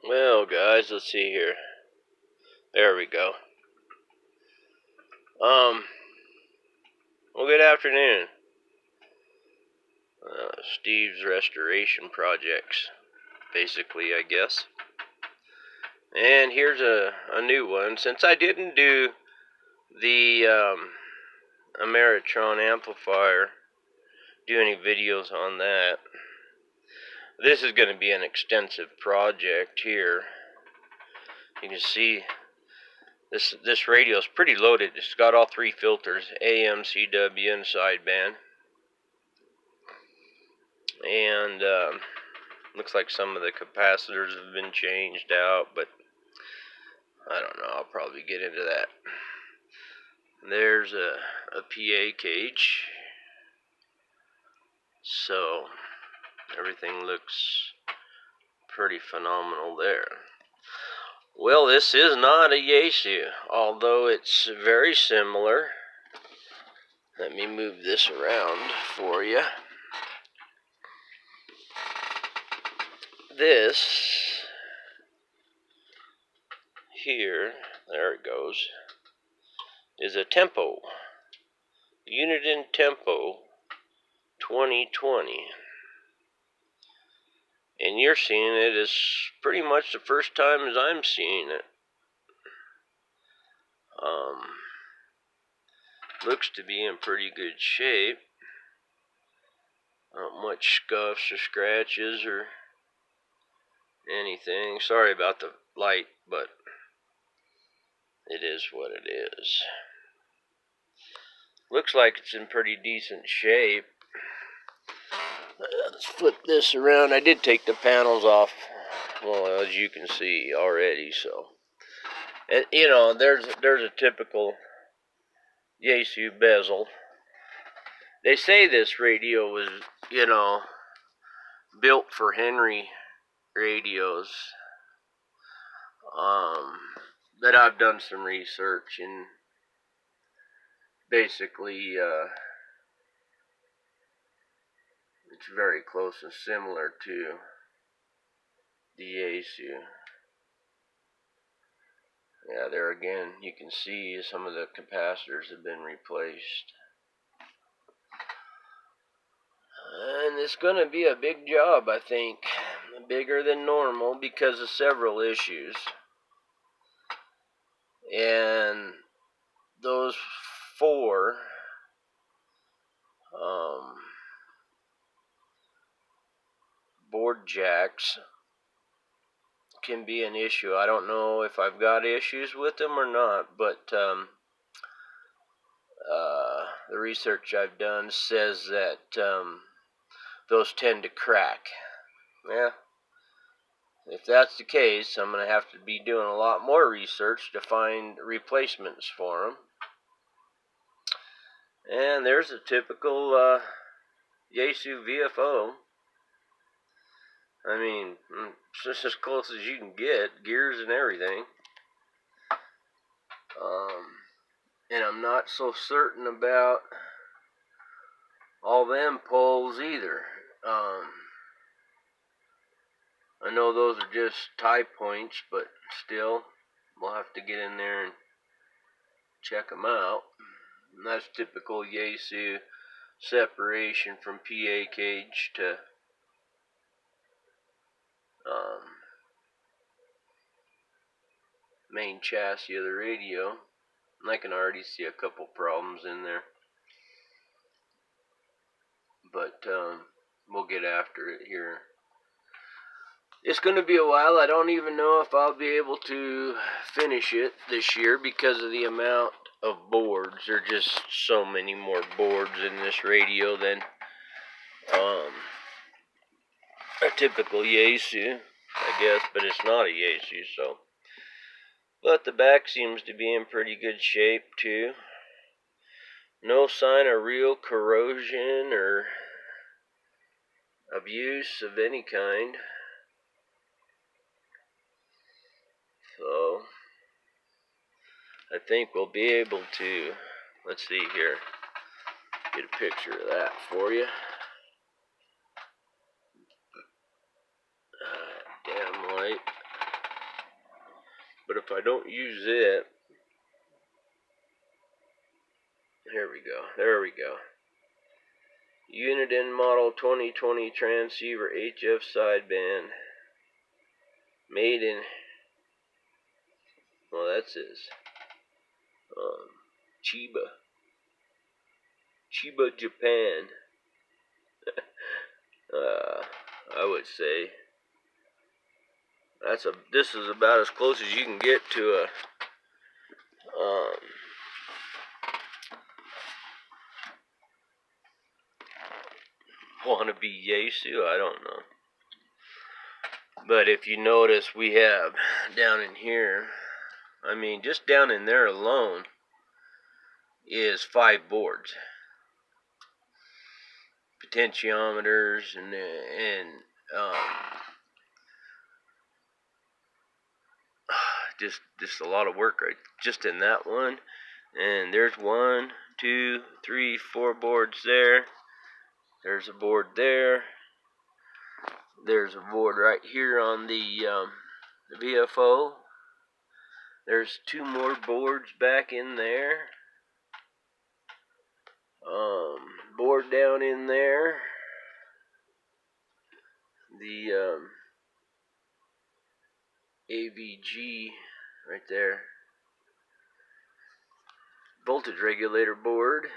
Well, guys, let's see here. There we go. Well, good afternoon. Steve's Restoration Projects, basically, I guess. And here's a new one. Since I didn't do the Ameritron amplifier, do any videos on that, this is going to be an extensive project here. You can see this radio is pretty loaded. It's got all three filters, AM, CW, and sideband. And looks like some of the capacitors have been changed out, but I don't know. I'll probably get into that. There's a PA cage. So everything looks pretty phenomenal there. Well, this is not a Yaesu, although it's very similar. Let me move this around for you. This here, there it goes, is a Tempo, Uniden Tempo 2020. And you're seeing it as pretty much the first time as I'm seeing it. Looks to be in pretty good shape. Not much scuffs or scratches or anything. Sorry about the light, but it is what it is. Looks like it's in pretty decent shape. Let's flip this around. I did take the panels off, well, as you can see already, so. And, you know, there's a typical Yaesu bezel. They say this radio was, you know, built for Henry radios. But I've done some research, and basically it's very close and similar to the Yaesu. Yeah, there again, you can see some of the capacitors have been replaced. And it's going to be a big job, I think. Bigger than normal because of several issues. And those four board jacks can be an issue. I don't know if I've got issues with them or not, but the research I've done says that those tend to crack. Yeah, if that's the case, I'm going to have to be doing a lot more research to find replacements for them. And there's a typical Yaesu VFO. I mean, it's just as close as you can get, gears and everything. And I'm not so certain about all them poles either. I know those are just tie points, but still, we'll have to get in there and check them out. And that's typical Yaesu separation from PA cage to main chassis of the radio. And I can already see a couple problems in there. But we'll get after it here. It's going to be a while. I don't even know if I'll be able to finish it this year because of the amount of boards. There are just so many more boards in this radio than a typical Yaesu, I guess, but it's not a Yaesu, so. But the back seems to be in pretty good shape, too. No sign of real corrosion or abuse of any kind. So, I think we'll be able to, let's see here, get a picture of that for you. Damn light. if I don't use it, here we go. There we go. Uniden Model 2020 transceiver HF sideband. Made in, well, that's his, Chiba, Japan. I would say this is about as close as you can get to a wannabe Yaesu. I don't know. But if you notice, we have down in here, I mean, just down in there alone is 5 boards, potentiometers, and just a lot of work right just in that one. And there's 1, 2, 3, 4 boards there. There's a board there. There's a board right here on the VFO. There's 2 more boards back in there. Board down in there. The AVG right there. Voltage regulator board.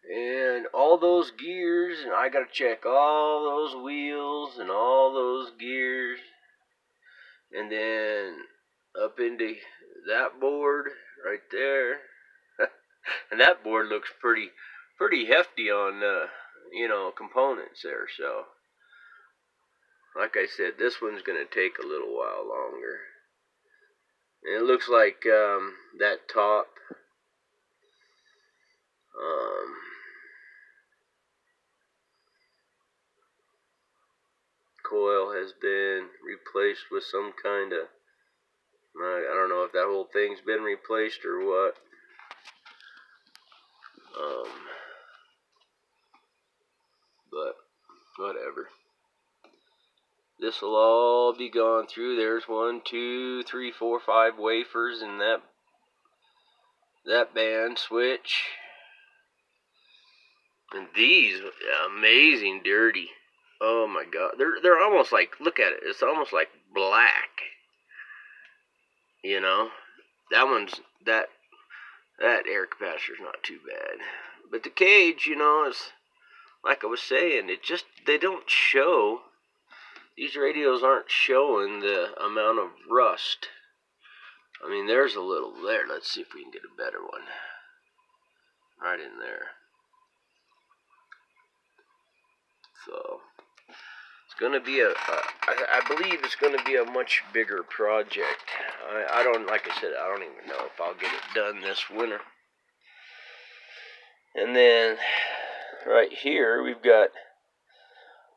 And all those gears, and I gotta check all those wheels and all those gears. And then up into that board right there. And that board looks pretty hefty on components there. So like I said, this one's gonna take a little while longer. And it looks like that top coil has been replaced with some kind of, I don't know if that whole thing's been replaced or what. But whatever. This will all be gone through. There's 1, 2, 3, 4, 5 wafers in that band switch. And these, amazing dirty. Oh my God, they're almost like, look at it. It's almost like black. You know, that air capacitor's not too bad. But the cage, is like I was saying. They don't show. These radios aren't showing the amount of rust. I mean, there's a little there. Let's see if we can get a better one. Right in there. So it's going to be I believe it's going to be a much bigger project. I don't, like I said, I don't even know if I'll get it done this winter. And then right here we've got,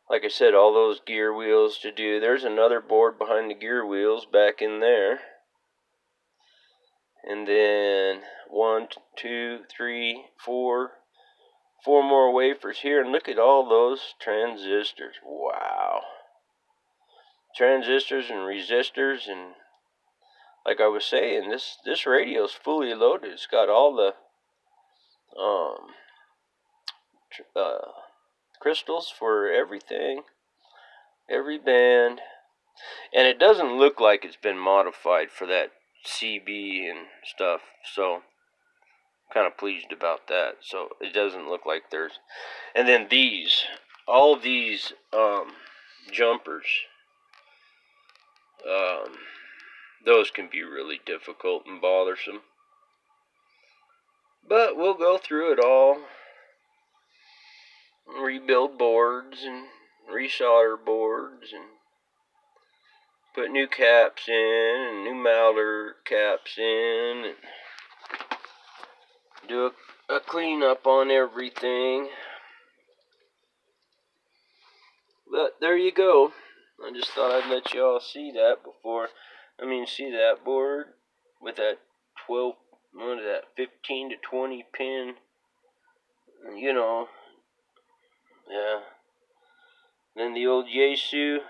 like I said, all those gear wheels to do. There's another board behind the gear wheels back in there. And then 1, 2, 3, 4 more wafers here. And look at all those transistors. Wow. Transistors and resistors. And like I was saying, this radio's fully loaded. It's got all the crystals for everything, every band. And it doesn't look like it's been modified for that CB and stuff, so I'm kind of pleased about that. So it doesn't look like there's, and then all these jumpers, those can be really difficult and bothersome, but we'll go through it all, rebuild boards and resolder boards and put new caps in and new Mauler caps in and do a cleanup on everything. But there you go. I just thought I'd let you all see that see that board with that 15 to 20 pin, yeah. Then the old Yaesu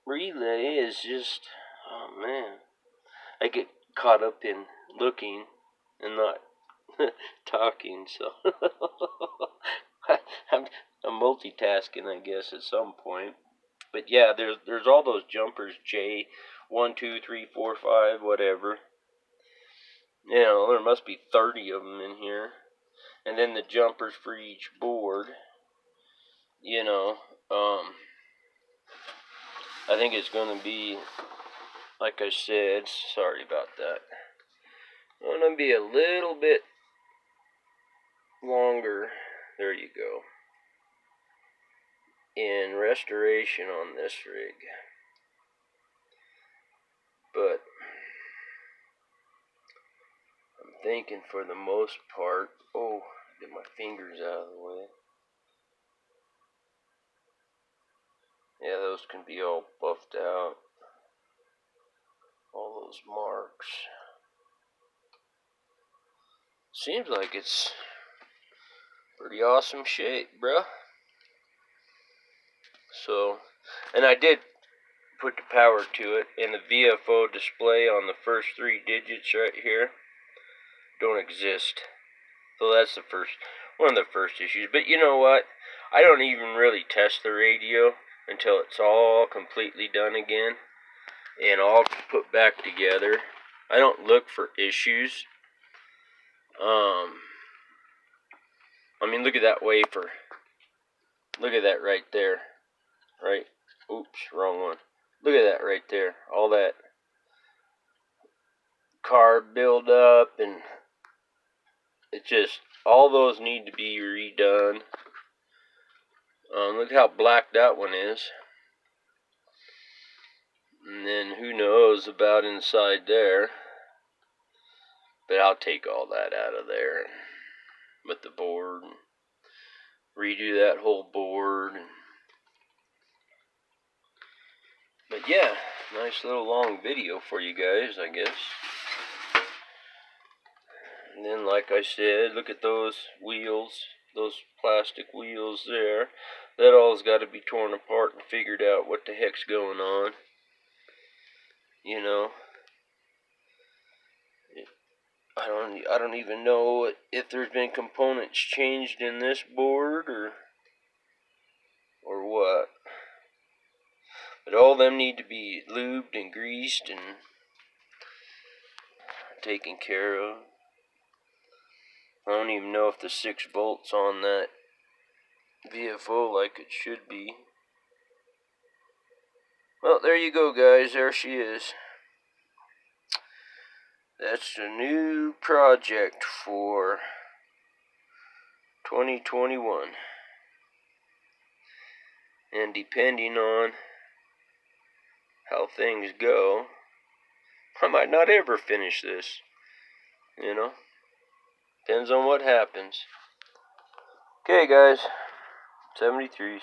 relay is just, oh man, I get caught up in looking and not talking, so I'm, I'm multitasking, I guess, at some point. But yeah, there's all those jumpers, J, 1, 2, 3, 4, 5, whatever. You know, there must be 30 of them in here. And then the jumpers for each board. You know, I think it's going to be, like I said, sorry about that. Going to be a little bit longer. There you go. In restoration on this rig. But I'm thinking for the most part, oh, get my fingers out of the way. Yeah, those can be all buffed out. All those marks. Seems like it's pretty awesome shape, bruh. So, and I did put the power to it, and the VFO display on the first 3 digits right here don't exist. So that's the first, one of the first issues. But you know what? I don't even really test the radio until it's all completely done again and all put back together. I don't look for issues. I mean, look at that wafer. Look at that right there. Right? Oops, wrong one. Look at that right there. All that carb buildup, and it just, all those need to be redone. Look how black that one is. And then who knows about inside there. But I'll take all that out of there with the board. And redo that whole board. But yeah, nice little long video for you guys, I guess. And then, like I said, look at those wheels, those plastic wheels there. That all's got to be torn apart and figured out what the heck's going on. You know, I don't even know if there's been components changed in this board or what. But all of them need to be lubed and greased and taken care of. I don't even know if the 6 volts on that VFO like it should be. Well, there you go, guys. There she is. That's the new project for 2021. And depending on how things go, I might not ever finish this. You know? Depends on what happens. Okay, guys. 73s.